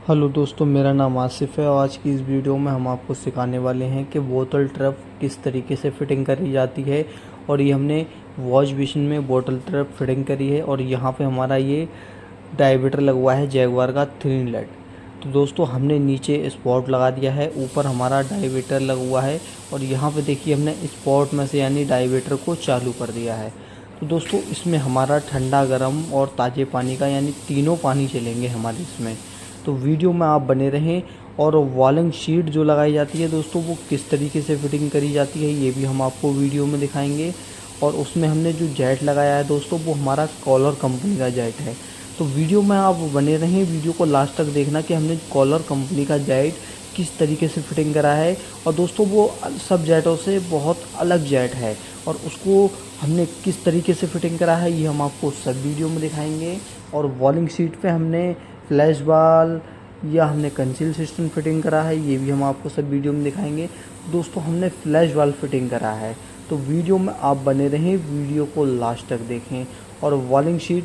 Hello दोस्तों, मेरा नाम आसिफ है और आज की इस वीडियो में हम आपको सिखाने वाले हैं कि बोतल ट्रैप किस तरीके से फिटिंग करी जाती है। और ये हमने वॉश बेसिन में बोतल ट्रैप फिटिंग करी है और यहाँ पे हमारा ये डायमीटर लगवा है जैगवार का 3 इनलेट। तो दोस्तों हमने नीचे स्पॉट लगा दिया है, ऊपर हमारा डायमीटर लगा हुआ है और यहाँ पे देखिए हमने स्पॉट में से यानी डायमीटर को चालू कर दिया है। तो दोस्तों इसमें हमारा ठंडा, गर्म और ताज़े पानी का यानी तीनों पानी चलेंगे हमारे इसमें। तो वीडियो में आप बने रहें। और वॉलिंग शीट जो लगाई जाती है दोस्तों, वो किस तरीके से फिटिंग करी जाती है ये भी हम आपको वीडियो में दिखाएंगे। और उसमें हमने जो जेट लगाया है दोस्तों, वो हमारा कॉलर कंपनी का जेट है। तो वीडियो में आप बने रहें, वीडियो को लास्ट तक देखना कि हमने कॉलर कंपनी का जेट किस तरीके से फिटिंग करा है। और दोस्तों वो सब जेटों से बहुत अलग जेट है और उसको हमने किस तरीके से फिटिंग करा है ये हम आपको सब वीडियो में दिखाएंगे। और वॉलिंग शीट पे हमने फ्लैश बाल या हमने कंसील सिस्टम फिटिंग करा है ये भी हम आपको सब वीडियो में दिखाएंगे। दोस्तों हमने फ्लैश बाल फिटिंग करा है। तो वीडियो में आप बने रहें, वीडियो को लास्ट तक देखें। और वॉलिंग शीट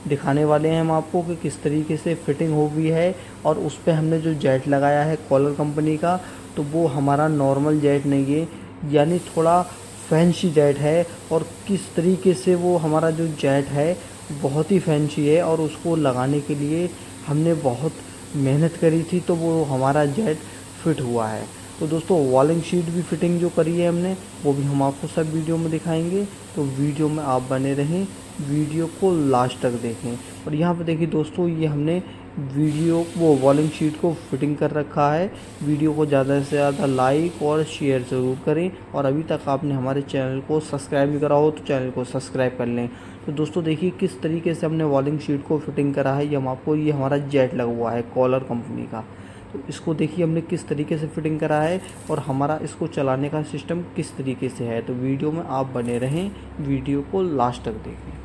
दिखाने वाले हैं हम आपको कि किस तरीके से फिटिंग हो गई है। और उस पर हमने जो जेट लगाया है कॉलर कंपनी का, तो वो हमारा नॉर्मल जेट नहीं है, यानी थोड़ा फैंसी जेट है। और किस तरीके से वो हमारा जो जेट है बहुत ही फैंसी है और उसको लगाने के लिए हमने बहुत मेहनत करी थी, तो वो हमारा जेट फिट हुआ है। तो दोस्तों वॉलिंग शीट भी फिटिंग जो करी है हमने, वो भी हम आपको सब वीडियो में दिखाएंगे। तो वीडियो में आप बने रहें, वीडियो को लास्ट तक देखें। और यहाँ पे देखिए दोस्तों, ये हमने वीडियो वो वॉलिंग शीट को फिटिंग कर रखा है। वीडियो को ज़्यादा से ज़्यादा लाइक और शेयर ज़रूर करें। और अभी तक आपने हमारे चैनल को सब्सक्राइब नहीं करा हो तो चैनल को सब्सक्राइब कर लें। तो दोस्तों देखिए किस तरीके से हमने वॉलिंग शीट को फिटिंग करा है। ये हम आपको, ये हमारा जेट लगा हुआ है कॉलर कंपनी का। तो इसको देखिए हमने किस तरीके से फिटिंग करा है और हमारा इसको चलाने का सिस्टम किस तरीके से है। तो वीडियो में आप बने रहें, वीडियो को लास्ट तक देखें।